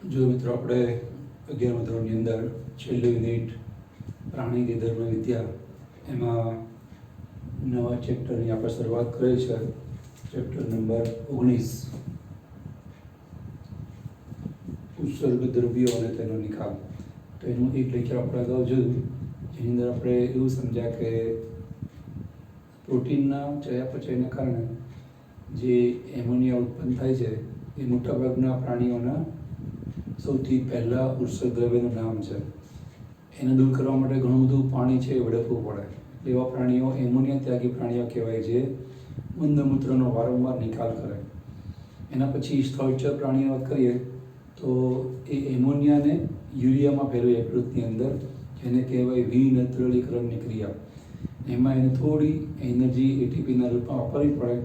જો મિત્રો આપણે 11મા ધોરણની અંદર છેલ્લી યુનિટ પ્રાણીની ધર્મ વિદ્યા એમાં નવા ચેપ્ટરની આપણે શરૂઆત કરી છે. ચેપ્ટર નંબર 19 ઉત્સર્ગ દ્રવ્યો અને તેનો નિકાલ. તો એનું એક લેક્ચર આપણે અગાઉ જોયું, જેની અંદર આપણે એવું સમજ્યા કે પ્રોટીનના ચયાપચયના કારણે જે એમોનિયા ઉત્પન્ન થાય છે એ મોટાભાગના પ્રાણીઓના સૌથી પહેલાં ઉત્સર્ગ દ્રવ્યનું નામ છે. એને દૂર કરવા માટે ઘણું બધું પાણી છે એ વેડફવું પડે. એવા પ્રાણીઓ એમોનિયા ત્યાગી પ્રાણીઓ કહેવાય, જે મૂત્રનો વારંવાર નિકાલ કરે. એના પછી સ્થળચર પ્રાણીઓ વાત કરીએ તો એ એમોનિયાને યુરિયામાં ફેરવે યકૃતની અંદર, જેને કહેવાય વિનત્રલીકરણની ક્રિયા. એમાં એને થોડી એનર્જી એટીપીના રૂપમાં વાપરવી પડે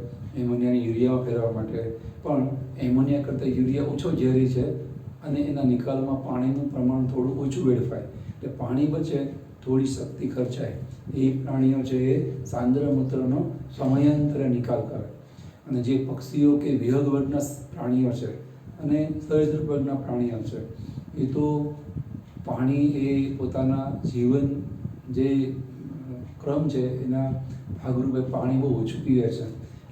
એમોનિયાને યુરિયામાં ફેરવવા માટે, પણ એમોનિયા કરતાં યુરિયા ઓછો ઝેરી છે અને એના નિકાલમાં પાણીનું પ્રમાણ થોડું ઓછું વેડફાય, એટલે પાણી બચે, થોડી શક્તિ ખર્ચાય. એ પ્રાણીઓ છે એ સાંદ્ર મૂત્રનો સમયાંતરે નિકાલ કરે. અને જે પક્ષીઓ કે વિહંગ વર્ગના પ્રાણીઓ છે અને સરીસૃપ વર્ગના પ્રાણીઓ છે, એ તો પાણી એ પોતાના જીવન જે ક્રમ છે એના ભાગરૂપે પાણી બહુ ઓછું પીવે છે.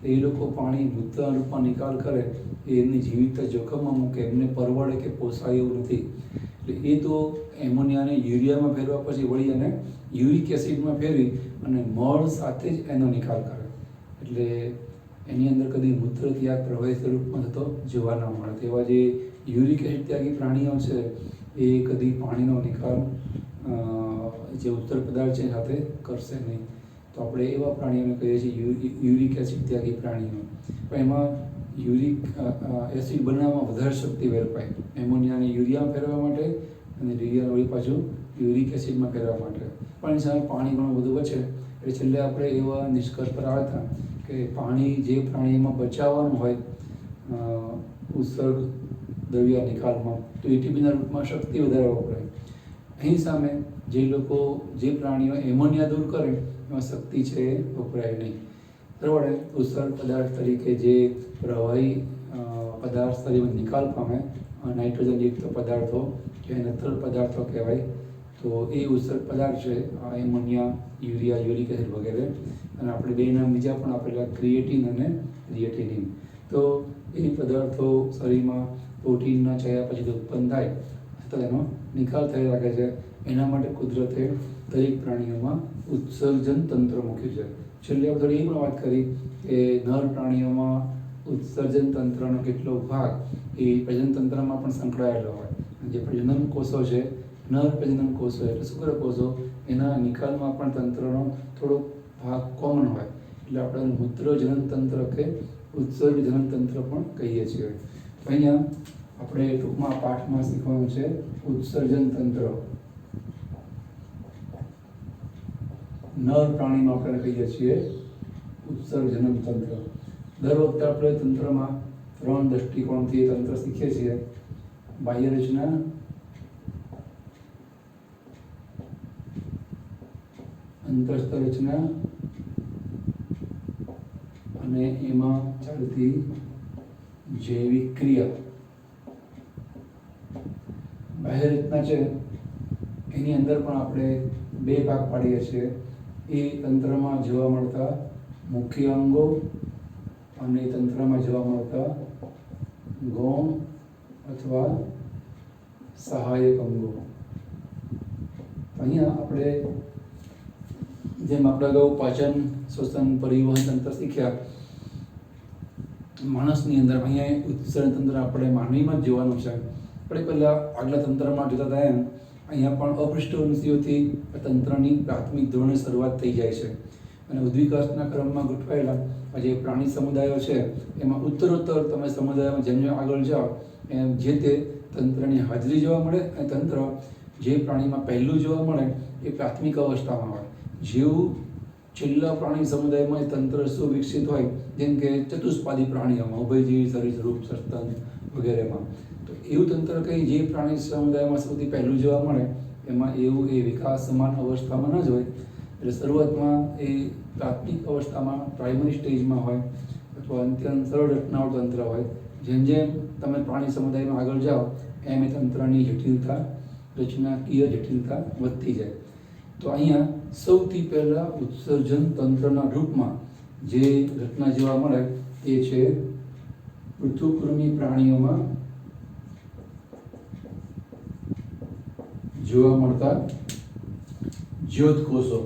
એ લોકો પાણી મૂત્ર રૂપમાં નિકાલ કરે એ એમની જીવિતતા જોખમમાં મૂકે, એમને પરવડે કે પોસાય એવું નથી. એટલે એ તો એમોનિયાને યુરિયામાં ફેરવા પછી વળી અને યુરિક એસિડમાં ફેરવી અને મળ સાથે જ એનો નિકાલ કરે. એટલે એની અંદર કદી મૂત્ર ત્યાગ પ્રવાહી સ્વરૂપમાં થતો જોવા ન મળે. તેવા જે યુરિક એસિડ ત્યાગી પ્રાણીઓ છે એ કદી પાણીનો નિકાલ જે ઉત્તર પદાર્થ છે સાથે કરશે નહીં. તો આપણે એવા પ્રાણીઓને કહીએ છીએ યુરિક એસિડ ત્યાગી પ્રાણીઓ. પણ એમાં યુરિક એસિડ બનાવવામાં વધારે શક્તિ વેરપાય, એમોનિયાને યુરિયામાં ફેરવવા માટે અને યુરિયાને વળી પાછું યુરિક એસિડમાં ફેરવવા માટે. પણ એની સામે પાણી ઘણું બધું બચે. એટલે છેલ્લે આપણે એવા નિષ્કર્ષ પર આવ્યા હતા કે પાણી જે પ્રાણીમાં બચાવવાનું હોય ઉત્સર્ગ દ્રવ્ય નિકાલમાં, તો એટીપીના રૂપમાં શક્તિ વધારે વપરાય. અહીં સામે જે પ્રાણીઓ એમોનિયા દૂર કરે એમાં શક્તિ છે એ વપરાય નહીં. બરાબર. ઉત્સર્ગ પદાર્થ તરીકે જે પ્રવાહી પદાર્થ તરીકે નિકાલ પામે નાઇટ્રોજનયુક્ત પદાર્થો જેને તરલ પદાર્થો કહેવાય, તો એ ઉત્સર્ગ પદાર્થ છે આ એમોનિયા, યુરિયા, યુરિક એસિડ વગેરે. અને આપણે બે નામ બીજા પણ આપેલા, ક્રિએટિન અને ક્રિએટિનિન. તો એ પદાર્થો શરીરમાં પ્રોટીનના ચયાપચય ઉત્પન્ન થાય તો એનો નિકાલ થઈ રાખે છે. એના માટે કુદરતે દરેક પ્રાણીઓમાં ઉત્સર્જન તંત્ર મૂક્યું છે. છેલ્લે આપણે થોડી એ પણ વાત કરી કે નર પ્રાણીઓમાં ઉત્સર્જન તંત્રનો કેટલો ભાગ એ પ્રજનન તંત્રમાં પણ સંકળાયેલો હોય. જે પ્રજનન કોષો છે, નર પ્રજનન કોષો એટલે શુક્રકોષો, એના નિકાલમાં પણ તંત્રનો થોડો ભાગ કોમન હોય. એટલે આપણે મૂત્ર જનન તંત્ર કે ઉત્સર્ગ જનન તંત્ર પણ કહીએ છીએ. અહીંયા આપણે ટૂંકમાં પાઠમાં શીખવાનું છે ઉત્સર્જન તંત્ર. નર પ્રાણીમાં આપણે કહીએ છીએ ઉત્સર્જનન તંત્ર. દર વખતે આપણે તંત્રમાં 3 દ્રષ્ટિકોણથી તંત્ર શીખીએ છીએ: બાહ્ય રચના, અંતસ્થ રચના અને એમાં ચાલતી જૈવિક ક્રિયા. બાહ્ય રચના છે એની અંદર પણ આપણે 2 ભાગ પાડીએ છીએ. એ તંત્રમાં જોવા મળતા મુખ્ય અંગો અને તંત્રમાં જોવા મળતા ગૌણ અથવા સહાયક અંગો. અહીંયા આપણે જેમ આપણે અગાઉ પાચન, શ્વસન, પરિવહન તંત્ર શીખ્યા, માણસની અંદર અહીંયા ઉત્સર્જન તંત્ર આપણે માનવીમાં જ જોવાનું છે. આપણે પહેલાં આગલા તંત્રમાં જોતા હતા એમ અહીંયા પણ અપૃષ્ઠવંશીઓથી તંત્રની પ્રાથમિક ધોરણે શરૂઆત થઈ જાય છે. અને ઉદ્વિકાસના ક્રમમાં ગોઠવાયેલા આ જે પ્રાણી સમુદાયો છે એમાં ઉત્તરોત્તર તમે સમુદાયમાં જેમ જેમ આગળ જાઓ એમ જે તે તંત્રની હાજરી જોવા મળે. અને તંત્ર જે પ્રાણીમાં પહેલું જોવા મળે એ પ્રાથમિક અવસ્થામાં હોય. જેવું છેલ્લા પ્રાણી સમુદાયમાં તંત્ર સુવિકસિત હોય, જેમ કે ચતુષ્પાદી પ્રાણીઓમાં, ઉભયજીવી, સરીસૃપ, સસ્તન વગેરેમાં, તો એવું તંત્ર કંઈ જે પ્રાણી સમુદાયમાં સૌથી પહેલું જોવા મળે એમાં એવું એ વિકાસ સમાન અવસ્થામાં ન જ હોય. એટલે શરૂઆતમાં એ પ્રાથમિક અવસ્થામાં પ્રાઇમરી સ્ટેજમાં હોય અથવા અત્યંત સરળ રચનાઓ તંત્ર હોય. જેમ જેમ તમે પ્રાણી સમુદાયમાં આગળ જાઓ એમ એ તંત્રની જટિલતા, રચનાકીય જટિલતા વધતી જાય. તો અહીંયા સૌથી પહેલાં ઉત્સર્જન તંત્રના રૂપમાં જે રચના જોવા મળે એ છે પૃથુકૃમિ પ્રાણીઓમાં જોવા મળતા જ્યોતકોષો.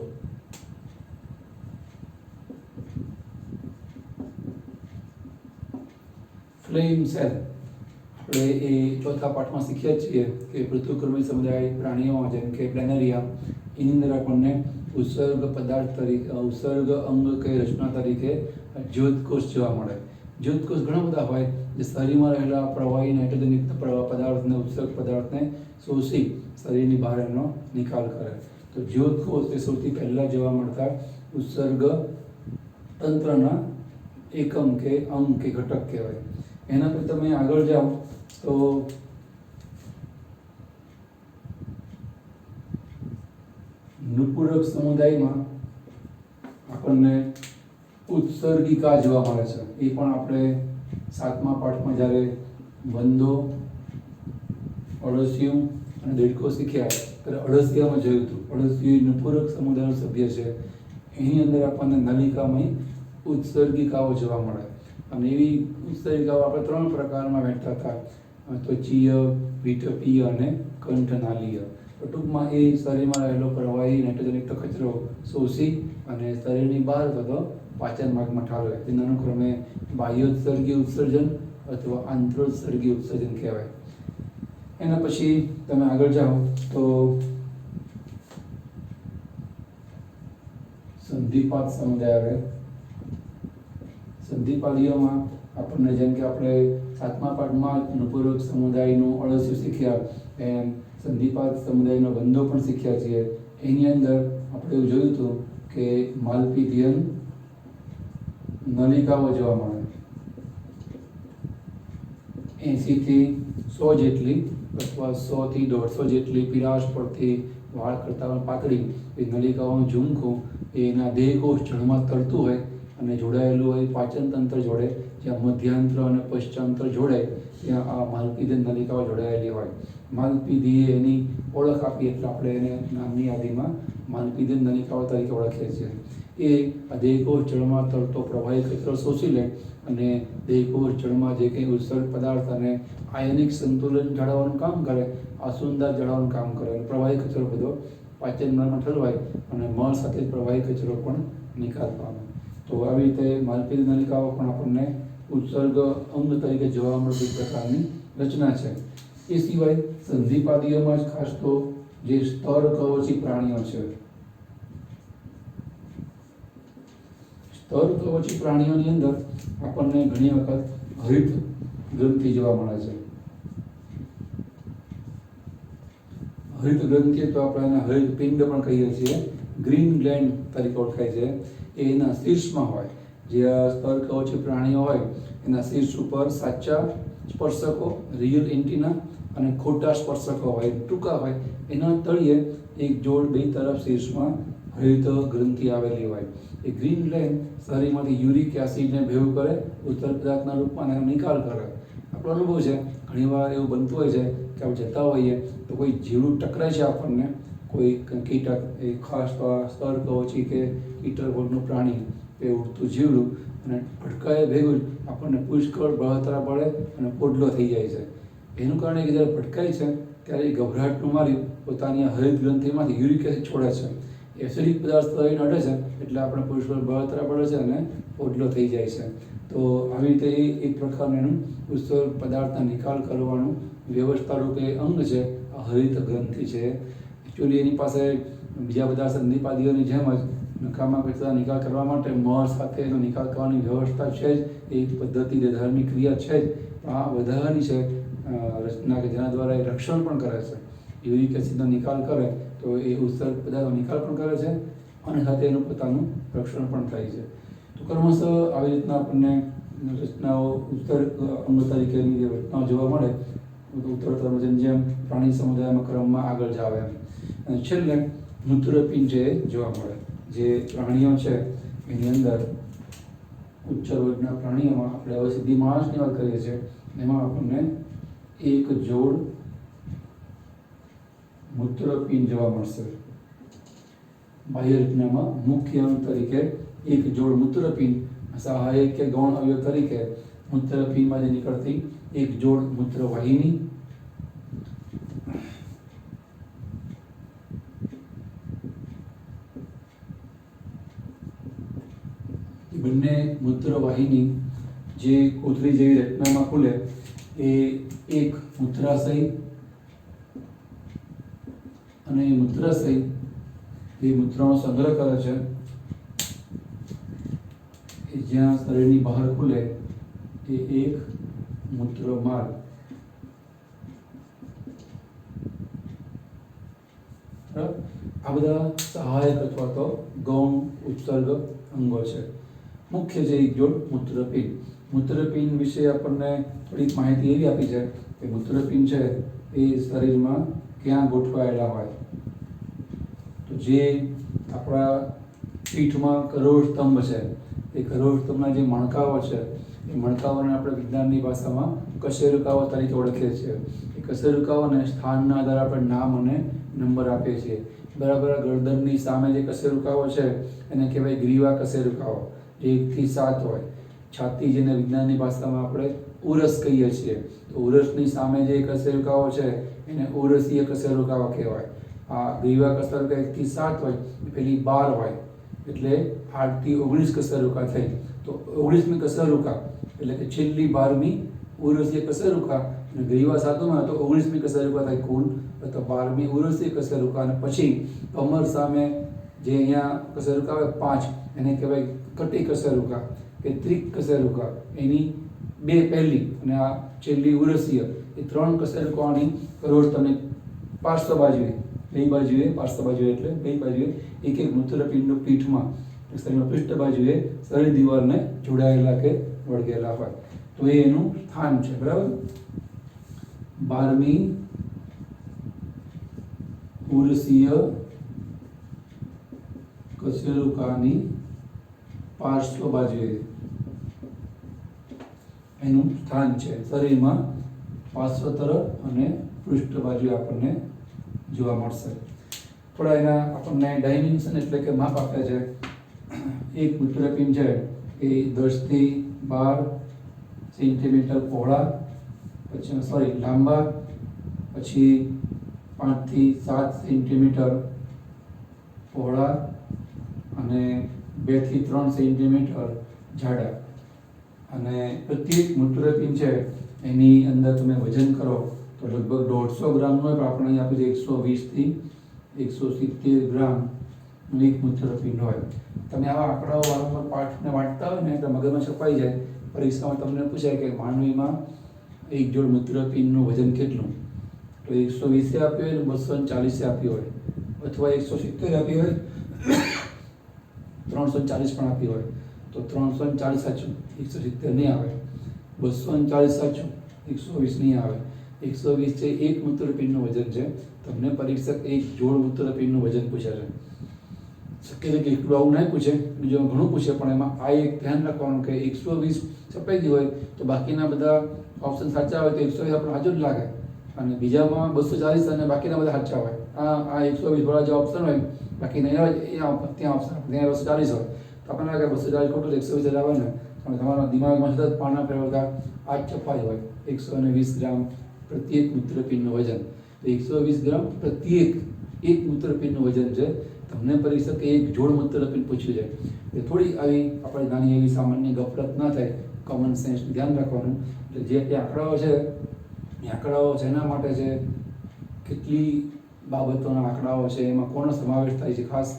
ફ્લેમ સેલ આપણે એ ચોથા પાઠમાં શીખ્યા છીએ કે પૃથુકૃમિ સમુદાય પ્રાણીઓમાં જેમ કે પ્લેનેરિયા એની અંદર આપણને ઉત્સર્ગ પદાર્થ તરીકે, ઉત્સર્ગ અંગ કે રચના તરીકે જ્યોતકોષ જોવા મળે. જ્યોતકોષ ઘણા બધા હોય જે શરીરમાં રહેલા પ્રવાહી નાઇટ્રોજનયુક્ત પદાર્થને, ઉત્સર્ગ પદાર્થને શોષી શરીરની બહાર એનો નિકાલ કરે. તો જ્યોતકોષ એ સૌથી પહેલાં જોવા મળતા ઉત્સર્ગ તંત્રના એકમ કે અંગ કે ઘટક કહેવાય. એના પર તમે આગળ જાઓ તો નુપુરક સમુદાયમાં આપણને ઉત્સર્ગિકા જોવા મળે છે. એ પણ આપણે 7મા પાઠમાં જ્યારે બંધો, અળસિયું અને દેડકો શીખ્યા ત્યારે અળસિયામાં જોયું હતું. અળસિયું નુપુરક સમુદાયનો સભ્ય છે. એની અંદર આપણને નલિકામય ઉત્સર્ગિકાઓ જોવા મળે. અને એવી ઉત્સર્ગિકાઓ આપણે 3 પ્રકારમાં વહેંચતા હતા: ત્વચીય, વિટપીય અને કંઠનાલીય. તો ટૂંકમાં એ શરીરમાં રહેલો પ્રવાહી નાઇટ્રોજનયુક્ત કચરો શોષી અને શરીરની બહાર થતો પાચન માર્ગમાં ઠાલવે. તેના અનુક્રમે બાહ્યોત્સર્ગી ઉત્સર્જન અથવા આંતરોત્સર્ગી ઉત્સર્જન કહેવાય. એના પછી તમે આગળ જાઓ તો સંધિપાદ સમુદાય આવે. સંધિપાદીઓમાં આપણને જેમ કે આપણે 7મા પાઠમાં નુપુરક સમુદાયનું અળસિયું શીખ્યા એમ સંધિપાદ સમુદાયનો બંધો પણ શીખ્યા છીએ. એની અંદર આપણે એવું જોયું હતું કે માલપીધિયન નલિકાઓ જોવા મળે. 80 થી 100 જેટલી અથવા 100 થી 150 જેટલી પીળાશ પડતી વાળ કરતાં પાતળી એ નલિકાઓનું ઝુમખું એના દેહકોષ જળમાં તરતું હોય અને જોડાયેલું હોય પાચન તંત્ર જોડે. જ્યાં મધ્યાંત્ર અને પશ્ચાંત્ર જોડે ત્યાં આ માલપીધન નલિકાઓ જોડાયેલી હોય. માલપીધીએ એની ઓળખ આપી એટલે આપણે એને નામની યાદીમાં માલપીધન નલિકાઓ તરીકે ઓળખીએ છીએ. એ આ દેહકોષ જળમાં તરતો પ્રવાહી કચરો શોષી લે અને દેહકોષ જળમાં જે કંઈ ઉત્સર્ગ પદાર્થ અને આયનિક સંતુલન જાળવવાનું કામ કરે, અશુદ્ધતા જાળવવાનું કામ કરે. પ્રવાહી કચરો બધો પાચન નળમાં ઠલવાય અને મળ સાથે પ્રવાહી કચરો પણ નિકાલ પામે. તો આવી રીતે માલપીધ નલિકાઓ પણ આપણને ઉત્સર્ગ અંગ તરીકે જોવા મળતી પ્રકારની રચના છે. એ સિવાય સંધિપાદીઓમાં જ ખાસ તો જે સ્તર કવચી પ્રાણીઓ છે, સ્તર કવચી પ્રાણીઓની અંદર આપણને ઘણી વખત હરિત ગ્રંથિ જોવા મળે છે. હરિત ગ્રંથિ તો આપણે એને હરિત પિંડ પણ કહીએ છીએ, ગ્રીન ગ્લેન્ડ તરીકે ઓળખાય છે. એ એના શીર્ષમાં હોય. જે સ્તર કવચી પ્રાણીઓ હોય એના શીર્ષ ઉપર સાચા સ્પર્શકો, રિયલ એન્ટિના અને ખોટા સ્પર્શકો હોય, ટૂંકા હોય. એના તળિયે એક જોડ બે તરફ શીર્ષમાં હરિત ગ્રંથિ આવેલી હોય. એ ગ્રીન ગ્લેન્ડ શરીરમાંથી યુરિક એસિડને ભેગું કરે, ઉત્સર્ગ પદાર્થના રૂપમાં એનો નિકાલ કરે. આપણો અનુભવ છે, ઘણીવાર એવું બનતું હોય છે કે આપણે જતા હોઈએ તો કોઈ જીવડું ટકરાય છે આપણને, કોઈ કીટક, એ ખાસ સ્તર કવચી કે કીટક વર્ગનું પ્રાણી, એ ઉડતું જીવડું, અને ભટકાય ભેગું જ આપણને પુષ્કળ બળતરા પડે અને પોડલો થઈ જાય છે. એનું કારણ કે જ્યારે ભટકાય છે ત્યારે એ ગભરાટનું મારી પોતાની હરિત ગ્રંથિમાંથી યુરિક એસિડ છોડે છે. એસિડિક પદાર્થ શરીરને અડે છે એટલે આપણે પુષ્કળ બળતરા પડે છે અને પોડલો થઈ જાય છે. તો આવી રીતે એ એક પ્રકારનું એનું ઉત્સર્ગ પદાર્થના નિકાલ કરવાનું વ્યવસ્થા રૂપે અંગ છે આ હરિત ગ્રંથિ છે. એકચ્યુઅલી એની પાસે બીજા બધા સંધિપાદીઓની જેમ જ નકામા કચરા નિકાલ કરવા માટે મળ સાથે એનો નિકાલ કરવાની વ્યવસ્થા છે જ. એ પદ્ધતિ, ધાર્મિક ક્રિયા છે જ. પણ આ વધારાની છે રચના કે જેના દ્વારા એ રક્ષણ પણ કરે છે. યુરિક એસિડનો નિકાલ કરે તો એ ઉત્સર્ગ પદાર્થનો નિકાલ પણ કરે છે અને સાથે એનું પોતાનું રક્ષણ પણ થાય છે. તો ક્રમશઃ આવી રીતના આપણને રચનાઓ ઉત્સર્ગ અંગ તરીકેની જે રચનાઓ જોવા મળે ઉત્તરોત્તર જેમ જેમ પ્રાણી સમુદાયમાં ક્રમમાં આગળ જાવ એમ. અને છેલ્લે મૂત્રપિંડ જે જોવા મળે. જે પ્રાણીઓ છે એની અંદર ઉચ્ચર વર્ગના પ્રાણીઓમાં આપણે હવે સીધી માણસની વાત કરીએ છીએ, એમાં આપણને એક જોડ મૂત્રપિંડ જોવા મળશે. બાહ્ય રચનામાં મુખ્ય અંગ તરીકે એક જોડ મૂત્રપિંડ, સહાયક કે ગૌણ અવયવ તરીકે મૂત્રપિંડમાંથી નીકળતી એક જોડ મૂત્રવાહિની, બંને મૂત્રવાહિની જે કોથળી જેવી રચનામાં ખુલે એ એક મૂત્રાશય અને એ મૂત્રાશય એ મૂત્રનો સંગ્રહ કરે છે. એ જ્યાં શરીરની બહાર ખુલે એ એક મૂત્રમાર્ગ. આ બધા સહાયક અથવા તો ગૌણ ઉપસર્ગ અંગો છે. મુખ્ય છે એક જોડ મૂત્રપિંડ. મૂત્રપિંડ વિશે આપણને થોડીક માહિતી એવી આપી છે કે મૂત્રપિંડ છે એ શરીરમાં ક્યાં ગોઠવાયેલા હોય. તો જે આપણા પીઠમાં કરોડસ્તંભ છે એ કરોડસ્તંભના જે મણકાઓ છે એ મણકાઓને આપણે વિજ્ઞાનની ભાષામાં કશેરુકાઓ તરીકે ઓળખીએ છીએ. એ કશેરુકાઓને સ્થાનના આધારે આપણે નામ અને નંબર આપીએ છીએ. બરાબર ગરદનની સામે જે કશેરુકાઓ છે એને કહેવાય ગ્રીવા કશેરુકાઓ, જે 1 થી 7 હોય. છાતી જેને વિજ્ઞાનની ભાષામાં આપણે ઉરસ કહીએ છીએ. તો ઉરસની સામે જે કશેરુકાઓ છે એને ઉરસીય કશેરુકાઓ કહેવાય. આ ગ્રીવા કશેરુકા 1 થી 7 હોય એ પેલી 12 હોય, એટલે 8 થી 19 કશેરુકા થઈ. તો 19મી કશેરુકા એટલે કે છેલ્લી 12મી ઉરસીય કશેરુકા અને ગ્રીવા સાતમાં તો 19મી કશેરુકા થાય કુલ. તો 12મી ઉરસીય કશેરુકા અને પછી કમર સામે જે અહીંયા કશેરુકા હોય 5 એને કહેવાય કટી કશેરુકા કે ત્રિક કશેરુકા. એની 2 પહેલી અને આ છેલ્લી ઉરસીય એ 3 કશેરુકાઓની કરોડસ્તંભની પાર્શ્વ બાજુએ, બે બાજુએ, પાર્શ્વ બાજુએ એટલે બે બાજુએ એક એક મૂત્રપિંડનું પીઠમાં શરીરના પૃષ્ઠ બાજુએ શરીર દિવાલને જોડાયેલા કે વળગેલા હોય. તો એ એનું સ્થાન છે. બરાબર. 12મી ઉરસીય કશેરુકાની પાર્શ્વ બાજુએ એનું સ્થાન છે. શરીરમાં પાર્શ્વ તરફ અને પૃષ્ઠ બાજુ આપણને જોવા મળશે. થોડા એના આપણને ડાયમેન્શન એટલે કે માપ આપે છે. એક મૂત્રપિંડ છે એ 10 થી 12 સેન્ટીમીટર પહોળા, પછી લાંબા, પછી 5 થી 7 સેન્ટીમીટર પહોળા અને 2 થી 3 સેન્ટીમીટર જાડા. અને પ્રત્યેક મૂત્રપિંડ છે એની અંદર તમે વજન કરો તો લગભગ 150 ગ્રામનું હોય, પણ આપણે અહીં આપી દઈએ 120 થી 170 ગ્રામનું એક મૂત્રપિંડ હોય. તમે આવા આંકડાઓ વારંવાર પાઠને વાંચતા હોય ને એટલે મગજમાં છપાઈ જાય. પરીક્ષામાં તમને પૂછાય કે માનવીમાં એક જોડ મૂત્રપિંડનું વજન કેટલું? તો 120 આપ્યું હોય ને 240 આપ્યું હોય, અથવા 170 આપ્યું હોય, 340 પણ આપ્યું હોય. તો 340 સાચું, 170 નહીં આવે. 240 સાચું, 120 નહીં આવે. 120 છે એક મૂત્રપિંડનું વજન છે. તમને પરીક્ષક એક જોડ મૂત્રપિંડનું વજન પૂછે છે. શક્ય છે કે એટલું આવું નહીં પૂછે, બીજું ઘણું પૂછે, પણ એમાં આ એક ધ્યાન રાખવાનું કે 120 છપાઈ ગયું હોય તો બાકીના બધા ઓપ્શન સાચા હોય તો 120 આપણે સાચું જ લાગે, અને બીજામાં 240 અને બાકીના બધા સાચા હોય. આ 120 વાળા જે ઓપ્શન હોય બાકીના ત્યાં ઓપ્શન ત્યાં 240 હોય તો આપણને લાગે 240 ખોટું, 120 આવે ને. અને તમારા દિમાગમાં સતત પાના ફેરવતા આ જ છપાઈ હોય. 120 ગ્રામ પ્રત્યેક મૂત્રપિંડનું વજન. તો 120 ગ્રામ પ્રત્યેક એક મૂત્રપિંડનું વજન છે. તમને પરીક્ષકે એક જોડ મૂત્રપિંડ પૂછ્યું છે. એટલે થોડી આવી આપણે નાની એવી સામાન્ય ગફલત ના થાય, કોમન સેન્સ ધ્યાન રાખવાનું. એટલે જે આંકડાઓ છે એ આંકડાઓ જેના માટે છે, કેટલી બાબતોના આંકડાઓ છે, એમાં કોનો સમાવેશ થાય છે, ખાસ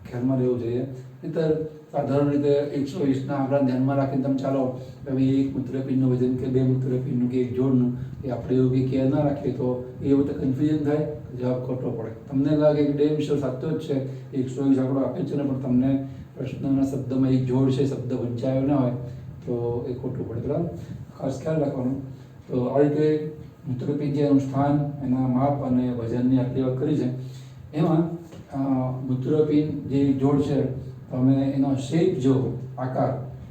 ખ્યાલમાં રહેવું જોઈએ. નહીંતર સાધારણ રીતે 120ના આંકડા ધ્યાનમાં રાખીને તમે ચાલો હવે એક મૂત્રપિંડનું વજન કે બે મૂત્રપિંડનું કે એક જોડનું એ આપણે એવું કંઈ કેર ના રાખીએ તો એ વખતે કન્ફ્યુઝન થાય, જવાબ ખોટો પડે. તમને લાગે કે ડેમ શ્યોર સાચો જ છે, 120 આંકડો આપે છે ને, પણ તમને પ્રશ્નના શબ્દમાં એક જોડ છે, શબ્દ વંચાયો ના હોય તો એ ખોટું પડે. બરાબર, ખાસ ખ્યાલ રાખવાનું. તો આ રીતે મૂત્રપિંડ જે એનું સ્થાન, એના માપ અને વજનની આટલી વાત કરી છે. એમાં મૂત્રપિંડ જે જોડ છે તમે એનો શેપ જો આકાર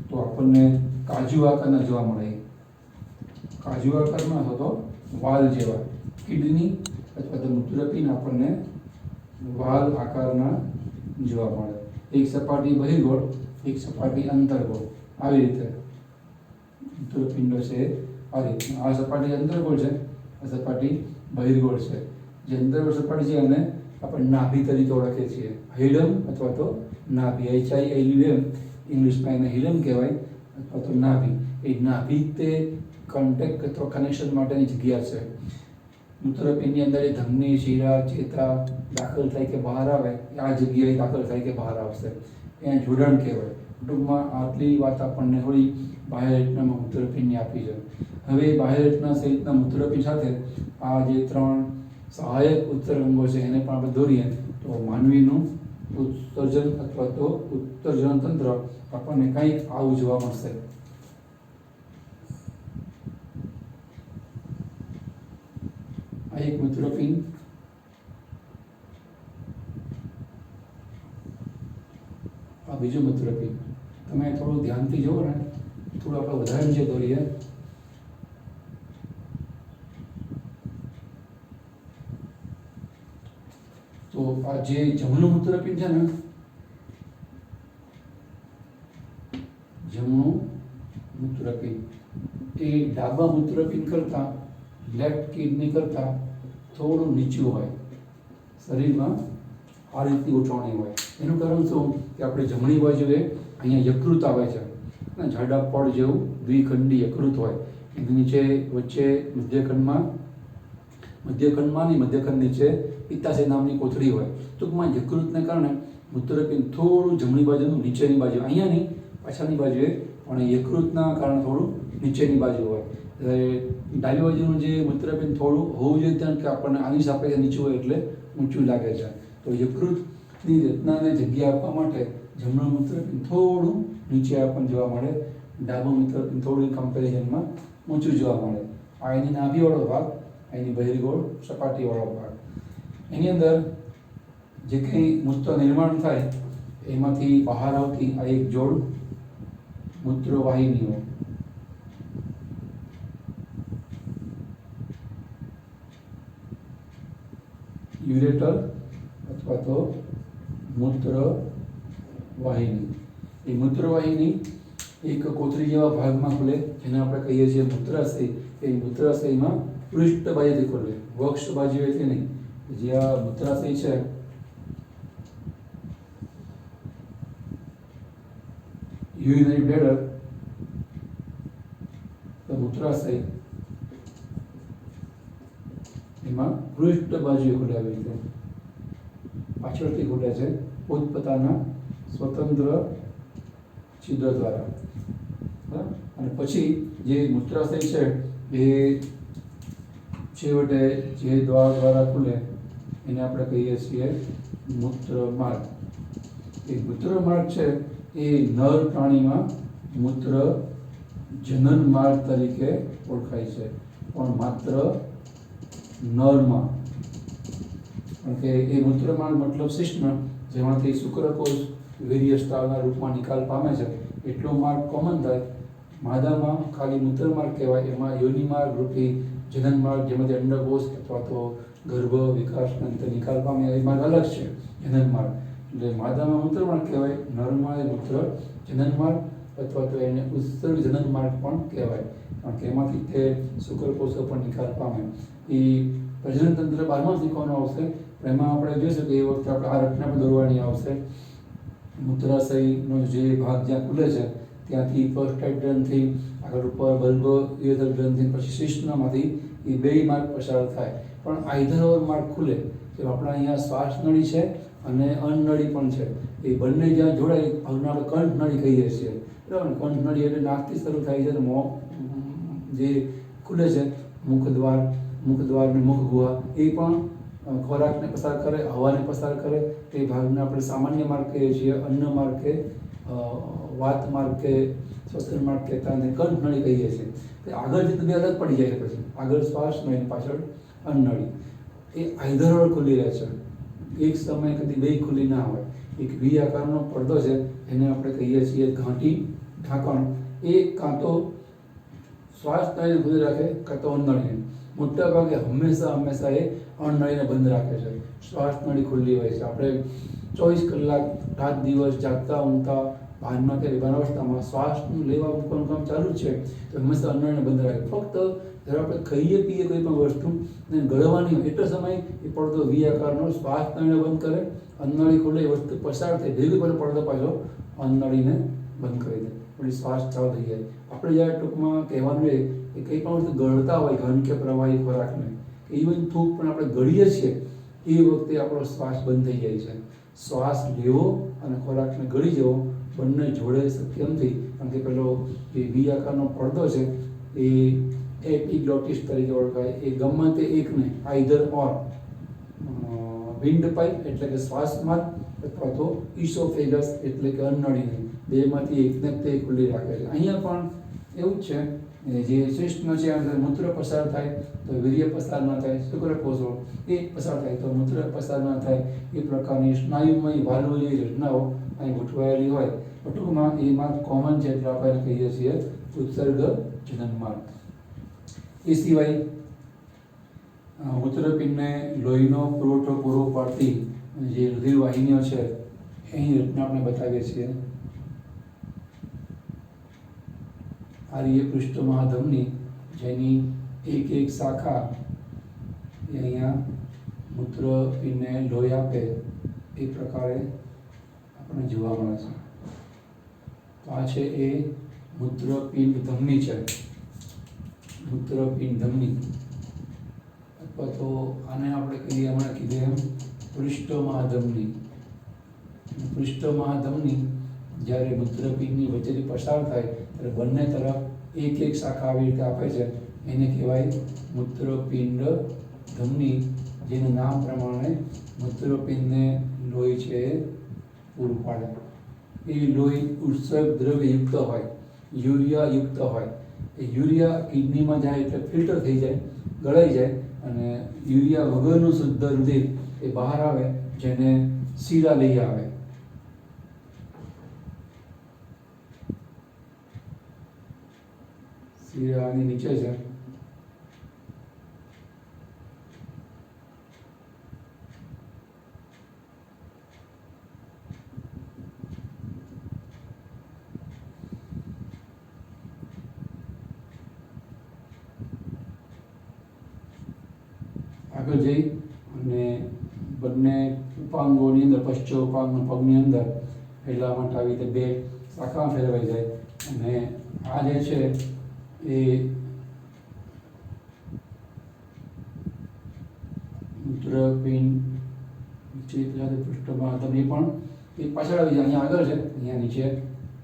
તો આપણને કાજુ આકારના જોવા મળે. કાજુ આકારમાં હતો તો વાલ જેવા, કિડની અથવા તો મૂત્રપિંડ આપણને વાલ આકારના જોવા મળે. એક સપાટી બહિર્ગોળ, એક સપાટી અંતર્ગોળ, આવી રીતે મૂત્રપિંડો છે આ રીતે. આ સપાટી અંતર્ગોળ છે, આ સપાટી બહિર્ગોળ છે. જે અંતર્ગોળ સપાટી છે એને આપણે નાભી તરીકે ઓળખીએ છીએ, હિલમ અથવા તો નાભી. HILUM ઇંગ્લિશમાં એને હિલમ કહેવાય અથવા તો નાભી. એ નાભી તે કોન્ટેક્ટ અથવા કનેક્શન માટેની જગ્યા છે. મૂત્રપિંડની અંદર એ ધમની, શીરા, ચેતા દાખલ થાય કે બહાર આવે, આ જગ્યાએ દાખલ થાય કે બહાર આવશે, એને જોડાણ કહેવાય. ટૂંકમાં આટલી વાત આપણને થોડી બાહ્ય રચનામાં મૂત્રપિંડની આપી છે. હવે બાહ્ય રચના સહિતના મૂત્રપિંડ સાથે આ જે 3 સહાયક ઉત્સર્ગો છે એને પણ આપણે દોરીએ તો માનવીનું ઉત્સર્જન અથવા તો ઉત્સર્જન તંત્ર આપણને કંઈક આવું જોવા મળશે. આ એક મૂત્રપિંડ, આ બીજું મૂત્રપિંડ. તમે થોડું ધ્યાનથી જુઓ ને, થોડું આપણે વધારે નીચે દોરીએ તો આ જે જમણું મૂત્રપિંડ છે ને, જમણું મૂત્રપિંડ એ ડાબા મૂત્રપિંડ કરતાં, લેફ્ટ કિડની કરતાં થોડું નીચું હોય. શરીરમાં આ રીતની ગોઠવણી હોય. એનું કારણ શું કે આપણે જમણી બાજુએ અહીંયા યકૃત આવે છે, જાડા પડ જેવું દ્વિખંડી યકૃત હોય. એની નીચે વચ્ચે મધ્યખંડ નીચે પિત્તાશય નામની કોથળી હોય. ટૂંકમાં યકૃતને કારણે મૂત્રપિંડ થોડું જમણી બાજુનું નીચેની બાજુ, અહીંયા નહીં પાછળની બાજુએ, પણ યકૃતના કારણે થોડું નીચેની બાજુ હોય. ડાબી બાજુનું જે મૂત્રપિંડ થોડું હોવું જોઈએ ત્યાં કે આપણને આની સાપેક્ષે નીચું હોય એટલે ઊંચું લાગે છે. તો યકૃતની રચનાને જગ્યા આપવા માટે જમણું મૂત્રપિંડ થોડું નીચે આપણને જોવા મળે, ડાબું મૂત્રપિંડ થોડું કમ્પેરિઝનમાં ઊંચું જોવા મળે. આ એની નાભીવાળો ભાગ, એની બહિર્ગોળ સપાટીવાળો ભાગ. એની અંદર જે કંઈ મૂત્ર નિર્માણ થાય એમાંથી બહાર આવતી આ એક જોડ મૂત્રવાહિનીઓ, યુરેટર અથવા તો મૂત્રવાહિની. એ મૂત્રવાહિની એક કોથળી જેવા ભાગમાં ખુલે, જેને આપણે કહીએ છીએ મૂત્રાશય. એ મૂત્રાશયમાં પૃષ્ઠ બાજુથી ખુલે, વક્ષ બાજુએથી નહીં. જે આ મૂત્રાશય છે યુરિનરી બ્લેડર, તો મૂત્રાશય એમાં પૃષ્ઠ બાજુએ ખુલે, આવી રીતે પાછળથી ખુલે છે પોતપોતાના સ્વતંત્ર છિદ્ર દ્વારા. અને પછી જે મૂત્રાશય છે એ છેવટે જે દ્વાર દ્વારા ખુલે એને આપણે કહીએ છીએ મૂત્રમાર્ગ. એ મૂત્રમાર્ગ છે એ નર પ્રાણીમાં મૂત્ર જનન માર્ગ તરીકે ઓળખાય છે, પણ માત્ર નરમાં. કારણ કે એ મૂત્રમાર્ગ મતલબ શિશ્ન, જેમાંથી શુક્રકોષ વીર્ય સ્ત્રાવના રૂપમાં નિકાલ પામે છે, એટલો માર્ગ કોમન થાય. માદામાં ખાલી મૂત્રમાર્ગ કહેવાય, એમાં યોનિમાર્ગ રૂપી જનન માર્ગ, જેમાંથી અંડકોષ અથવા તો ગર્ભ વિકાસના અંતે નિકાલ પામે એ માર્ગ અલગ છે, જનન માર્ગ. એટલે માદામાં મૂત્રમાર્ગ કહેવાય, નરમાં એ મૂત્ર જનન માર્ગ અથવા તો એને ઉત્સર્ગ જનન માર્ગ પણ કહેવાય. કારણ કે એમાંથી તે શુક્રકોષો પણ નિકાલ પામે. એ પ્રજનન તંત્ર 12મા શીખવાનું આવશે, પણ એમાં આપણે જોઈશું કે એ વખતે આપણે આ રચના પણ દોરવાની આવશે. મૂત્રાશયનો જે ભાગ જ્યાં ખુલે છે ત્યાંથી પ્રોસ્ટેટ ગ્રંથિ, આગળ ઉપર બલ્બ યુરેથર ગ્રંથિ, પછી શિશ્નમાંથી એ બે માર્ગ પસાર થાય. પણ આઇધર ઓર માર્ગ ખુલે, જે આપણા અહીંયા શ્વાસ નળી છે અને અન્નળી પણ છે. એ બંને જ્યાં જોડાય ભાગને આપણે કંઠ નળી કહીએ છીએ, બરાબર. કંઠ નળી એટલે નાકથી શરૂ થાય છે, મોં જે ખુલે છે, મુખદ્વાર ને મુખ ગુહા, એ પણ ખોરાકને પસાર કરે, હવાને પસાર કરે. તે ભાગને આપણે સામાન્ય માર્ગ કહીએ છીએ, અન્ન માર્ગ કે વાત માર્ગ કે શ્વસન માર્ગ કહેતા, અને કંઠ નળી કહીએ છીએ. તે આગળ જતાં બે અલગ પડી જાય. પછી આગળ શ્વાસ નળી, પાછળ અન્નળી. એ આઈધર ઓર ખુલ્લી રહે છે, એક સમયે કદી બે ખુલ્લી ના હોય. એક વી આકારનો પડદો છે, એને આપણે કહીએ છીએ ઘાંટી ઢાંકણ. એ કાં તો શ્વાસ નળીને ખુલ્લી રાખે, કાં તો અન્નળીને. મોટા ભાગે હંમેશા એ અન્નળીને બંધ રાખે છે. શ્વાસ નળી ખુલ્લી હોય છે. આપણે 24 કલાક રાત દિવસ જાગતા ઊંઘતા ભાનમાં કે બેભાન અવસ્થામાં શ્વાસનું લેવા મૂકવાનું કામ ચાલુ જ છે, તો હંમેશા અન્નળીને બંધ રાખે. ફક્ત જ્યારે આપણે ખાઈએ પીએ કોઈ પણ વસ્તુ ને ગળવાની હોય એટલો સમય એ પડદો વી આકારનો શ્વાસ નળીને બંધ કરે, અન્નળી ખુલે, એ વસ્તુ પસાર થઈ ભેગું પડે પડદો પાછો અન્નળીને બંધ કરી દે, પછી શ્વાસ ચાલુ થઈ જાય. આપણે જ્યારે ટૂંકમાં કહેવાનું રહે કે કંઈ પણ વસ્તુ ગળતા હોય ઘન કે પ્રવાહી ખોરાકને, ઇવન થૂક પણ આપણે ગળીએ છીએ એ વખતે આપણો શ્વાસ બંધ થઈ જાય છે. શ્વાસ લેવો અને ખોરાકને ગળી જવો બંને જોડે શક્ય નથી, કારણ કે પેલો જે વી આકારનો પડદો છે એ એપિગ્લોટિસ તરીકે ઓળખાય. એ ગમે તે એકને આઈધર ઓર વિન્ડ પાઇપ એટલે કે શ્વાસ માર્ગ અથવા તો ઇસોફેગસ એટલે કે અન્નળીને બેમાંથી એકને તે ખુલ્લી રાખે છે. અહીંયા પણ એવું જ છે, જે શિષ્ટનો છે અંદર મૂત્ર પસાર થાય તો વીર્ય પસાર ન થાય, શુક્રકોષો એ પસાર થાય તો મૂત્ર પસાર ન થાય, એ પ્રકારની સ્નાયુમય વાલ્વ જેવી રચનાઓ અહીં ગોઠવાયેલી હોય. ટૂંકમાં એ માર્ગ કોમન છે એટલે આપણે કહીએ છીએ ઉત્સર્ગ જનન માર્ગ. એ સિવાય મૂત્રપિંડને લોહીનો પુરવઠો પૂરો પાડતી જે રુધિર વાહિનીઓ છે એની રચના આપણે બતાવીએ છીએ. આ રીતે પૃષ્ઠ મહાધમની જેની એક શાખા એ અહીંયા મૂત્રપિંડને લોહી આપે એ પ્રકારે આપણને જોવા મળે છે. તો આ છે એ મૂત્રપિંડ ધમની છે, મૂત્રપિંડ ધમની, અથવા તો આને આપણે કહીએ હમણાં કીધું એમ પૃષ્ઠ મહાધમની. પૃષ્ઠ મહાધમની જ્યારે મૂત્રપિંડની વચ્ચેથી પસાર થાય ત્યારે બંને તરફ એક શાખા આવી રીતે આપે છે, એને કહેવાય મૂત્રપિંડ ધમની, જેના નામ પ્રમાણે મૂત્રપિંડને લોહી છે પૂરું પાડે. એ લોહી ઉત્સર્ગ દ્રવ્યયુક્ત હોય, યુરિયાયુક્ત હોય. એ યુરિયા કિડનીમાં જાય એટલે ફિલ્ટર થઈ જાય, ગળાઈ જાય, અને યુરિયા વગરનું શુદ્ધ રુધિર એ બહાર આવે, જેને શીરા લઈ આવે. શીરા આની નીચે છે. આગળ જઈ અને બંને ઉપાંગોની અંદર, પશ્ચિમ ઉપાંગ પગની અંદર ફેરવા માટે આવી રીતે બે શાખામાં ફેરવાઈ જાય. અને આ જે છે એ મૂત્રપિંડ સાથે પૃષ્ઠમાં તમે પણ એ પાછળ આવી જાય. અહીંયા આગળ છે, અહીંયા નીચે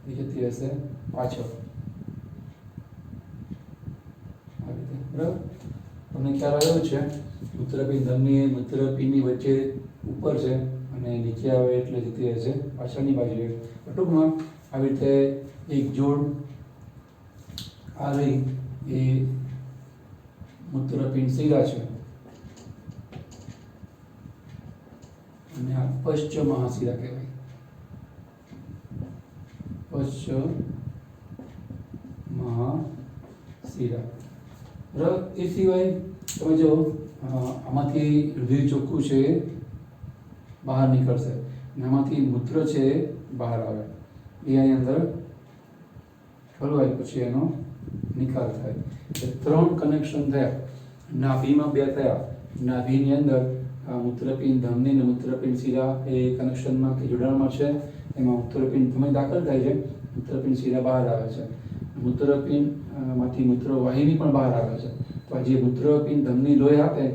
જતી હશે પાછળ આવી રીતે. બરાબર, તમને ખ્યાલ આવ્યો છે. મૂત્રપિંડ ધમની મૂત્રપિંડની વચ્ચે ઉપર છે અને નીચે આવે એટલે જતી હશે પાછળની બાજુએ. ટૂંકમાં આવી રીતે એક જોડ આ રહી એ મૂત્રપિંડ શિરા છે, અને આ પશ્ચ મહાશિરા કહેવાય. પશ્ચ મહાશિરા. બરાબર. એ સિવાય તમે જો આમાંથી રુધિર ચોખ્ખું છે બહાર નીકળશે, અને આમાંથી મૂત્ર છે બહાર આવે. એ અહીં અંદર ઠલવાય પછી એનો નિકાલ થાય. ત્રણ કનેક્શન થયા. નાભીમાં બે થયા. નાભીની અંદર મૂત્રપિંડ ધમની અને મૂત્રપિંડ શિરા એ કનેક્શનમાં કે જોડાણમાં છે. એમાં મૂત્રપિંડ ધમની દાખલ થાય છે, મૂત્રપિંડ શિરા બહાર આવે છે. મૂત્રપિંડ માંથી મૂત્રવાહિની પણ બહાર આવે છે. તો આ જે મૂત્રપિંડ ધમની લોહી આપે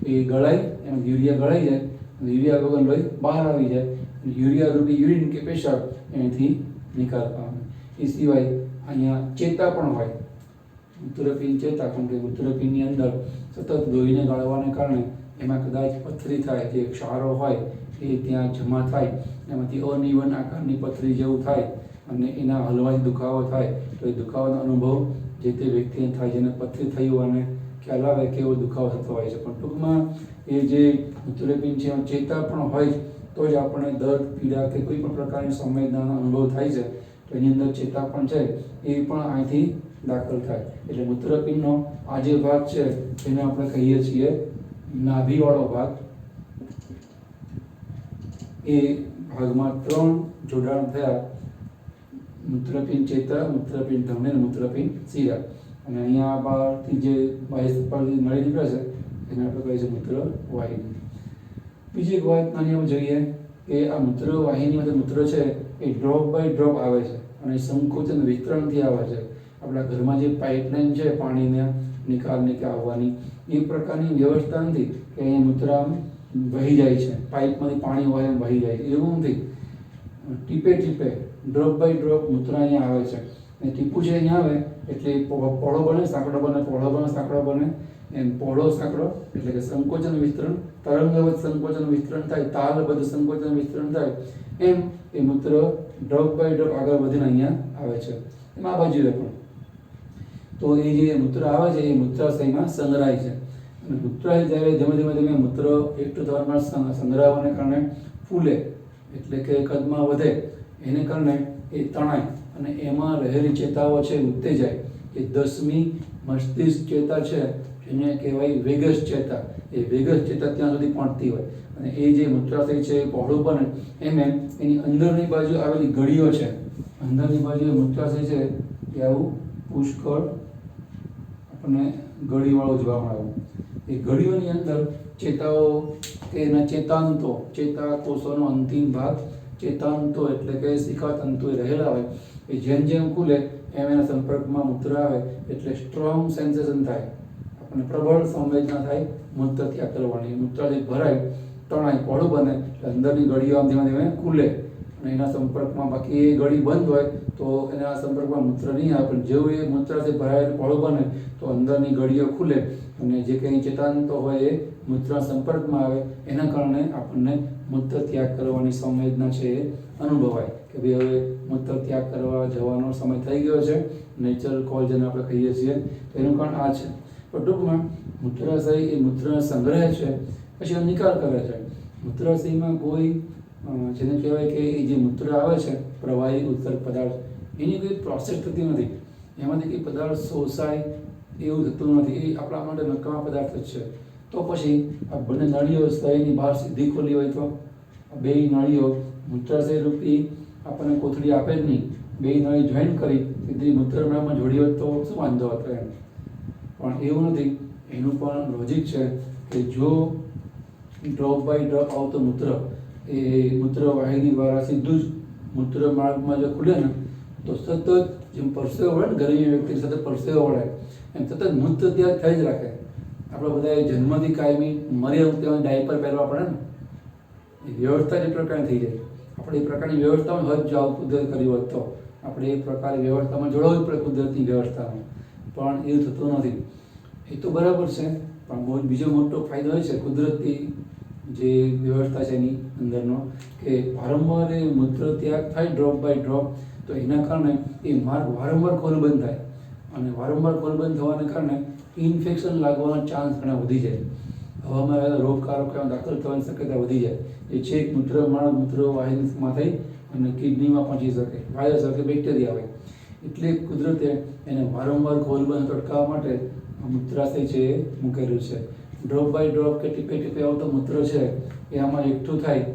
એ ગળાઈ, એમાં યુરિયા ગળાઈ જાય, અને યુરિયા વગર લોહી બહાર આવી જાય. યુરિયા રૂપી યુરિન કે પેશાબ એનાથી નિકાલ પામે. એ સિવાય અહીંયા ચેતા પણ હોય, મૂત્રપિંડ ચેતા, કારણ કે મૂત્રપિંડની અંદર સતત લોહીને ગાળવાને કારણે એમાં કદાચ પથરી થાય, જે ક્ષારો હોય એ ત્યાં જમા થાય, એમાંથી અનિવન આકારની પથરી જેવું થાય અને એના હલવાથી દુખાવો થાય. તો એ દુખાવાનો અનુભવ જે તે વ્યક્તિને થાય, જેને પથરી થઈ હોવાને ખ્યાલ આવે કે એવો દુખાવો થતો હોય છે. પણ ટૂંકમાં એ જે મૂત્રપિંડ છે એમાં ચેતા પણ હોય તો જ આપણને દર્દ, પીડા કે કોઈ પણ પ્રકારની સંવેદનાનો અનુભવ થાય છે. તો એની અંદર ચેતા પણ છે, એ પણ અહીંથી દાખલ થાય. એટલે મૂત્રપિંડનો આ જે ભાગ છે એને આપણે કહીએ છીએ નાભીવાળો ભાગ. એ ભાગમાં 3 જોડાણ થયા: મૂત્રપિંડ ચેતા, મૂત્રપિંડ ધમની અને મૂત્રપિંડ શિરા. અને અહીંયા બહારથી જે બાહ્ય સપાટી નળી નીકળે છે એને આપણે કહીએ છીએ મૂત્ર વાહિની. બીજી એક વાત નાની આપણે જોઈએ કે આ મૂત્ર વાહિનીમાં જે મૂત્ર છે એ ડ્રોપ બાય ડ્રોપ આવે છે અને સંકોચન વિસ્તરણથી આવે છે. આપણા ઘરમાં જે પાઇપલાઇન છે પાણીના નિકાલની કે આવવાની, એ પ્રકારની વ્યવસ્થા નથી કે અહીંયા મૂત્ર આમ વહી જાય છે, પાઇપમાંથી પાણી હોય એમ વહી જાય છે, એવું નથી. ટીપે ટીપે ડ્રોપ બાય ડ્રોપ મૂત્ર અહીંયા આવે છે. અને ટીપું છે અહીંયા આવે એટલે પહોળો બને, સાંકડો બને, પહોળો બને, સાંકડો બને. એમ પહોળો સાંકડો એટલે કે સંકોચન વિસ્તરણ, તરંગવત સંકોચન વિસ્તરણ થાય, તાલબદ્ધ સંકોચન વિસ્તરણ થાય. એમ એ મૂત્ર ડ્રોપ બાય ડ્રોપ આગળ વધીને અહીંયા આવે છે. એમાં આ બાજુએ પણ તો એ જે મૂત્ર આવે છે એ મૂત્રાશયમાં સંગ્રહાય છે. અને મૂત્રાશય જ્યારે ધીમે ધીમે ધીમે મૂત્ર એકઠું થવામાં સંગ્રહવાને કારણે ફૂલે એટલે કે કદમાં વધે, એને કારણે એ તણાય અને એમાં રહેલી ચેતાઓ છે ઉત્તેજાય. એ 10મી મસ્તિષ્ક ચેતા છે એને કહેવાય વેગસ ચેતા. એ વેગસ ચેતા ત્યાં સુધી પહોંચતી હોય અને એ જે મૂત્રાશય છે એ પહોળું બને એમ એની અંદરની બાજુ આવેલી ગળીઓ છે, અંદરની બાજુ મૂત્રાશય છે એ આવું પુષ્કળ આપણને ગળીવાળું જોવા મળે. એ ગળીઓની અંદર ચેતાઓ કે એના ચેતાંતો, ચેતાકોષોનો અંતિમ ભાગ ચેતાંતો એટલે કે શિખાતંતુ રહેલા હોય. એ જેમ જેમ ખુલે એમ એના સંપર્કમાં મૂત્ર આવે એટલે સ્ટ્રોંગ સેન્સેશન થાય, આપણને પ્રબળ સંવેદના થાય મૂત્ર ત્યાગ કરવાની. મૂત્રાશય ભરાય, તણાય, પહોળું બને એટલે અંદરની ગળીઓ આમ ધીમે ધીમે ખુલે અને એના સંપર્કમાં, બાકી એ ગળી બંધ હોય તો એના સંપર્કમાં મૂત્ર નહીં આવે. પણ જેવું એ મૂત્રાશય ભરાય અને પહોળું બને તો અંદરની ગળીઓ ખુલે અને જે કંઈ ચેતાંતો હોય એ મૂત્રના સંપર્કમાં આવે. એના કારણે આપણને મૂત્ર ત્યાગ કરવાની સંવેદના છે એ અનુભવાય કે ભાઈ હવે મૂત્ર ત્યાગ કરવા જવાનો સમય થઈ ગયો છે, નેચરલ કોલ જેને આપણે કહીએ છીએ. તો એનું કારણ આ છે. પણ ટૂંકમાં મૂત્રાશય એ મૂત્રને સંગ્રહે છે, પછી એનો નિકાલ કરે છે. મૂત્રાશયમાં કોઈ જેને કહેવાય કે એ જે મૂત્ર આવે છે પ્રવાહી ઉત્સર્ગ પદાર્થ, એની કોઈ પ્રોસેસ થતી નથી, એમાંથી કંઈ પદાર્થ શોષાય એવું થતું નથી. એ આપણા માટે નકામા પદાર્થ જ છે. તો પછી આ બંને નળીઓ શરીરની બહાર સીધી ખોલી હોય તો આ બે નળીઓ મૂત્રાશય રૂપી આપણને કોથળી આપે જ નહીં. બે નળી જોઈન કરી સીધી મૂત્રનળીમાં જોડી હોય તો શું વાંધો હતો એમ. પણ એવું નથી. એનું પણ લોજિક છે કે જો ડ્રોપ બાય ડ્રોપ આવતો મૂત્ર એ મૂત્ર વાહિની દ્વારા સીધું જ મૂત્ર માર્ગમાં જો ખુલે ને તો સતત જેમ પરસેવો વળે ને, ગરમી વ્યક્તિ સતત પરસેવો વળે એમ સતત મૂત્ર ત્યાગ થઈ જ રાખે. આપણે બધા જન્મથી કાયમી મરી ત્યાં ડાયપર પહેરવા પડે ને, એ વ્યવસ્થા જ એ પ્રકારની થઈ જાય. આપણે એ પ્રકારની વ્યવસ્થામાં હજ જાવ કુદરત કરી હોત તો આપણે એ પ્રકારની વ્યવસ્થામાં જોડાવવું પડે, કુદરતની વ્યવસ્થામાં. પણ એવું થતું નથી. એ તો બરાબર છે, પણ બહુ બીજો મોટો ફાયદો એ છે કુદરતી જે વ્યવસ્થા છે એની અંદરનો કે વારંવાર એ મૂત્ર ત્યાગ થાય ડ્રોપ બાય ડ્રોપ, તો એના કારણે એ માર્ગ વારંવાર ખોલબંધ થાય અને વારંવાર ખોલબંધ થવાને કારણે ઇન્ફેક્શન લાગવાનો ચાન્સ ઘણા વધી જાય. હવામાં આવેલા રોગકારકો દાખલ થવાની શક્યતા વધી જાય. એ છેક મૂત્રમાર્ગ, મૂત્ર વાહિનીમાં થઈ અને કિડનીમાં પહોંચી શકે, વાયરસ કે બેક્ટેરિયા હોય. એટલે કુદરતે એને વારંવાર ખોલબંધ અટકાવવા માટે મૂત્રાશય છે એ મૂકેલું છે. ડ્રોપ બાય ડ્રોપ કે ટીપે ટીપે આવતો મૂત્ર છે એ આમાં એકઠું થાય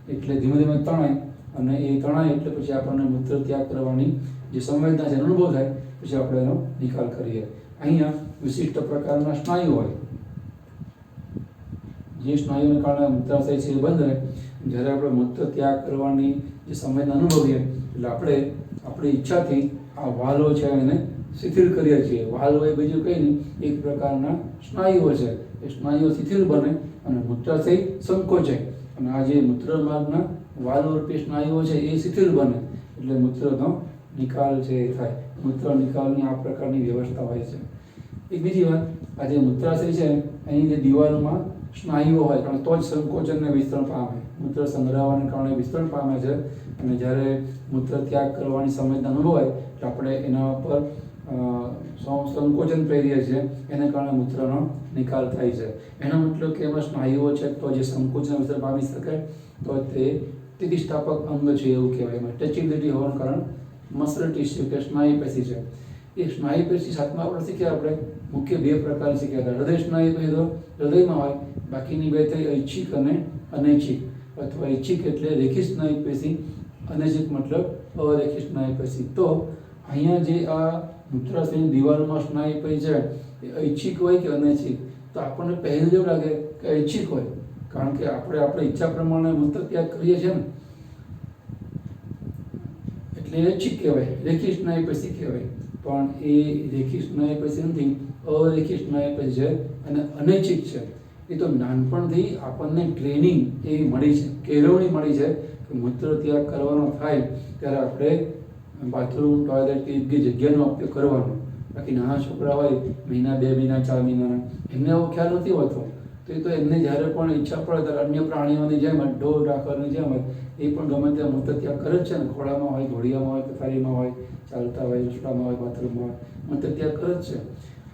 એટલે ધીમે ધીમે તણાય અને એ તણાય એટલે પછી આપણને મૂત્ર ત્યાગ કરવાની જે સંવેદના છે અનુભવ થાય, પછી આપણે એનો નિકાલ કરીએ. અહીંયા વિશિષ્ટ પ્રકારના સ્નાયુ હોય, જે સ્નાયુને કારણે મૂત્રાશય છે એ બંધ રહે. જ્યારે આપણે મૂત્ર ત્યાગ કરવાની જે સંવેદના અનુભવીએ એટલે આપણે આપણી ઈચ્છાથી આ વાલ્વ છે એને શિથિલ કરીએ છીએ. વાલ્વ એ બીજું કંઈ નહીં, એક પ્રકારના સ્નાયુઓ છે. એ સ્નાયુઓ શિથિલ બને અને મૂત્રાશય સંકોચાય અને આ જે મૂત્રમાર્ગના વાલ્વ રૂપી સ્નાયુઓ છે એ શિથિલ બને એટલે મૂત્રનો નિકાલ છે એ થાય. મૂત્ર નિકાલની આ પ્રકારની વ્યવસ્થા હોય છે. એક બીજી વાત, આ જે મૂત્રાશય છે એની જે દિવાલમાં સ્નાયુઓ હોય કારણ તો જ સંકોચનને વિસ્તરણ પામે, મૂત્ર સંગ્રહવાને કારણે વિસ્તરણ પામે છે. અને જ્યારે મૂત્ર ત્યાગ કરવાની સંવેદના અનુભવાય એટલે આપણે એના ઉપર સંકોચન પ્રેરીએ છીએ, એને કારણે મૂત્રનો નિકાલ થાય છે. એનો મતલબ કે એમાં સ્નાયુઓ છે તો જે સંકોચન વિસ્તરણ પામી શકે તો તે સ્થિતિસ્થાપક અંગ છે એવું કહેવાય. એમાં ટચિબિલિટી હોવાનું કારણ મસલ ટિશ્યુ કે સ્નાયુ પેશી છે એ સ્નાયુ પેશી 7મા આપણે શીખ્યા, આપણે મુખ્ય 2 પ્રકાર શીખ્યા હતા. હૃદય સ્નાયુ પેશી તો હૃદયમાં હોય, બાકીની 2 થઈ ઐચ્છિક અને અનૈચ્છિક, અથવા ઐચ્છિક એટલે રેખી સ્નાયુ પેશી, અનૈચ્છિક મતલબ અરેખી સ્નાયુ પેશી. તો અહીંયા જે આ મૂત્રાશયની દિવાલમાં સ્નાયુ પેશી છે એ ઐચ્છિક હોય કે અનૈચ્છિક? તો આપણને પહેલું જેવું લાગે કે ઐચ્છિક હોય, કારણ કે આપણે આપણી ઈચ્છા પ્રમાણે મૂત્ર ત્યાગ કરીએ છીએ ને, એટલે ઐચ્છિક કહેવાય, રેખી સ્નાયુ પેશી કહેવાય. પણ એ રેખી સ્નાયુ પેશી નથી, અરેખી સ્નાયુ પેશી છે અને અનૈચ્છિક છે. એ તો નાનપણથી આપણને ટ્રેનિંગ એવી મળી છે, કેળવણી મળી છે કે મૂત્ર ત્યાગ કરવાનો થાય ત્યારે આપણે બાથરૂમ, ટોયલેટ કે જગ્યાનો ઉપયોગ કરવાનો. બાકી નાના છોકરા હોય, મહિના 2 મહિના 4 મહિનાના, એમને એવો ખ્યાલ નથી હોતો. તો એ તો એમને જ્યારે પણ ઈચ્છા પડે ત્યારે અન્ય પ્રાણીઓની જેમ જ, ઢોર ઢાંખરની જેમ જ એ પણ ગમે ત્યાં મૂત્ર ત્યાગ કરે જ છે ને. ખોળામાં હોય, ઘોડિયામાં હોય, પથારીમાં હોય, ચાલતા હોય, રસોડામાં હોય, બાથરૂમમાં હોય, મૂત્ર ત્યાગ કરે જ છે.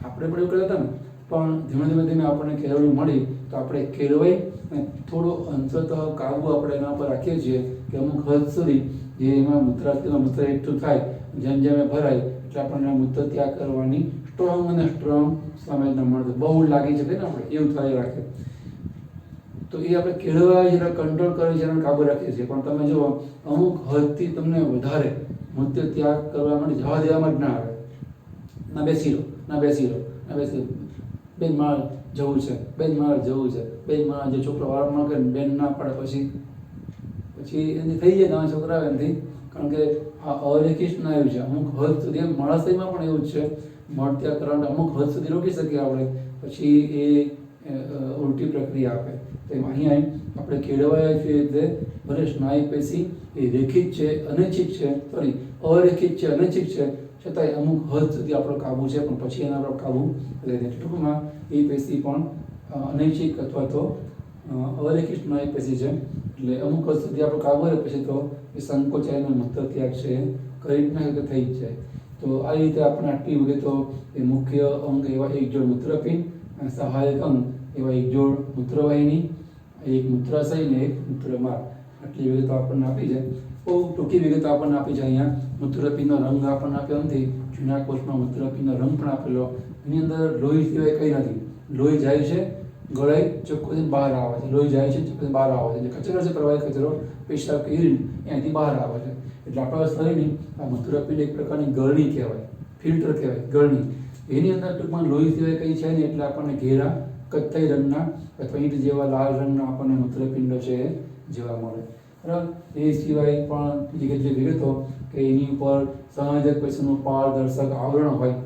આપણે પણ એવું કરતા હતા ને. પણ ધીમે ધીમે આપણને કેળવણી મળી તો આપણે કેળવાઈ અને થોડો અંશતઃ કાબુ આપણે એના પર રાખીએ છીએ કે અમુક હદ સુધી જે એમાં મૂત્રાશયમાં મૂત્ર એકઠું થાય, જેમ જેમ એ ભરાય એટલે આપણને મૂત્ર ત્યાગ કરવાની સ્ટ્રોંગ અને સ્ટ્રોંગ સમજણ મળે. બહુ લાગી શકે ને આપણે એવું થાય રાખે તો એ આપણે કેળવા જરા કંટ્રોલ કરી જરા કાબુ રાખીએ છીએ. પણ તમે જુઓ અમુક હદથી તમને વધારે મૂત્ર ત્યાગ કરવા માટે જવા દેવામાં જ ના આવે. ના બેસી રહો, ના બેસી રહો, ના બેસી રહો, બેન મારે જવું છે, બેન મારે જવું છે, બેન મારે. જે છોકરો વારંવાર કરે બેન ના પાડે પછી એની થઈ જાય નાના છોકરા એનાથી, કારણ કે આ અરેખી સ્નાયુ છે. અમુક હદ સુધી, એમ મળાશયમાં પણ એવું જ છે, મળ ત્યાગ કરવાના અમુક હદ સુધી રોકી શકીએ આપણે, પછી એ ઉલટી પ્રક્રિયા આપે. તો અહીંયા આપણે કેળવાયા છીએ એટલે ભલે સ્નાયુ પેશી એ રેખિત છે, અનૈચ્છિક છે, અરેખિત છે, અનૈચ્છિક છે, છતાંય અમુક હદ સુધી આપણો કાબુ છે, પણ પછી એના પર કાબુ રહે છે. ટૂંકમાં એ પેશી પણ અનૈચ્છિક અથવા તો અરેખી સ્નાયુ પેશી છે. એટલે અમુક હદ સુધી આપણો કાબુ રહે, પછી તો એ સંકોચાઈને મૂત્ર ત્યાગ છે કરી જ નાખે કે થઈ જ જાય. તો આ રીતે આપણે આટલી વિગતો એ મુખ્ય અંગ એવા એક જોડ મૂત્રપિંડ અને સહાયક અંગ એવા એક જોડ મૂત્રવાહિની, એક મૂત્રાશય ને એક મૂત્રમાર્ગ, આટલી વિગતો આપણને આપી છે. બહુ ટૂંકી વિગતો આપણને આપી છે. અહીંયા મૂત્રપિંડનો રંગ આપણને આપ્યો નથી, જૂના કોષમાં મૂત્રપિંડનો રંગ પણ આપેલો. એની અંદર લોહી સિવાય કંઈ નથી. લોહી જાય છે, ગળાઈ ચોખ્ખું બહાર આવે છે, લોહી જાય છે, ચોખ્ખું બહાર આવે છે. જે કચરો છે, પ્રવાહી કચરો, પેશાબ કે યુરિન, એનાથી બહાર આવે છે. એટલે આપણા શરીરની આ મૂત્રપિંડ એક પ્રકારની ગળણી કહેવાય, ફિલ્ટર કહેવાય, ગળણી. એની અંદર ટૂંકમાં લોહી સિવાય કંઈ છે નહીં, એટલે આપણને ઘેરા કથ્થઈ રંગના અથવા ઈંટ જેવા લાલ રંગના આપણને મૂત્રપિંડો છે એ જોવા મળે. બરાબર. એ સિવાય પણ બીજી કેટલીક વિગતો કે એની ઉપર સંવેદક પેશીનું પારદર્શક આવરણ હોય,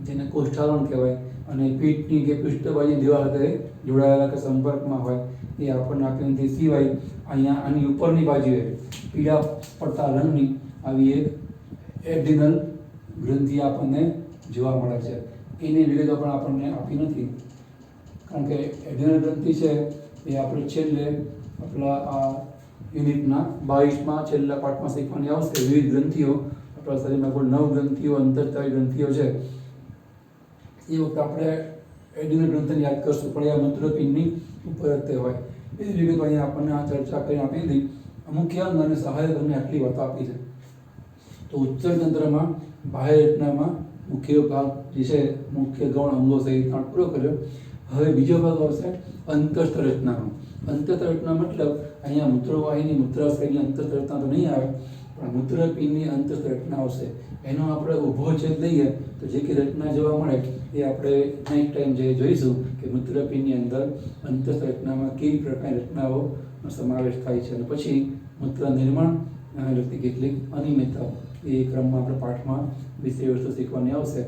જેને કોષ્ઠાવરણ કહેવાય, અને પીઠની કે પૃષ્ઠભાગની દિવાલ સાથે જોડાયેલા કે સંપર્કમાં હોય, એ આપણને આપી નથી. સિવાય અહીંયા આની ઉપરની બાજુએ પીળા પડતા રંગની આવી એક એડ્રિનલ ગ્રંથિ આપણને જોવા મળે છે. એની વિગતો પણ આપણને આપી નથી, કારણ કે એડ્રિનલ ગ્રંથિ છે એ આપણે છેલ્લે આપણા આ યુનિટના 22માં છેલ્લા પાઠમાં શીખવાની આવશે. વિવિધ ગ્રંથિઓ આપણા શરીરમાં કુલ 9 ગ્રંથિઓ, અંતરસ્ત્રાવી ગ્રંથિઓ છે. એ વખતે આપણે એડ્રિનલ ગ્રંથિને યાદ કરશું, પણ એ મૂત્રપિંડની ઉપર જ તે હોય. એ જ વિગતો અહીંયા આપણને આ ચર્ચા કરીને આપી દીધી. મુખ્ય અંગ અને સહાયક અંગને આટલી વાતો આપી છે. તો ઉત્તરતંત્રમાં બાહ્ય રચનામાં મુખ્ય ભાગ જે છે, મુખ્ય ગૌણ અંગો સહિત પૂરો કર્યો. હવે બીજો ભાગ આવશે અંતસ્થ રચનાનો. અંતસ્થ રચના મતલબ અહીંયા મૂત્રવાહિની, મૂત્રાશયની અંતસ્થ રચના તો નહીં આવે, પણ મૂત્રપિંડની અંતસ્થ રચના આવશે. એનો આપણે ઊભો છેદ લઈએ તો જે કંઈ રચના જોવા મળે એ આપણે નેક્સ્ટ ટાઈમ જે જોઈશું કે મૂત્રપિંડની અંદર અંતસ્થ રચનામાં કેવી પ્રકારની રચનાઓ સમાવેશ થાય છે. અને પછી મૂત્ર નિર્માણ લગતી કેટલીક અનિયમિતતાઓ એ ક્રમમાં આપણે પાઠમાં વિષય વસ્તુ શીખવાની આવશે.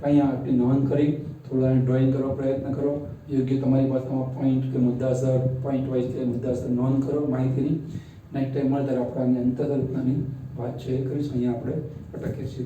અહીંયા આટલી નોંધ કરી થોડા ડ્રોઈંગ કરવાનો પ્રયત્ન કરો. યોગ્ય તમારી પાસેમાં પોઈન્ટ કે મુદ્દાસર, પોઈન્ટ વાઇઝ કે મુદ્દાસર નોંધ કરો માહિતીની. નેક્સ્ટ ટાઈમ મળે ત્યારે આપણે આની અંતર રચનાની વાત છે એ કરીશું. અહીંયા આપણે અટકીએ છીએ.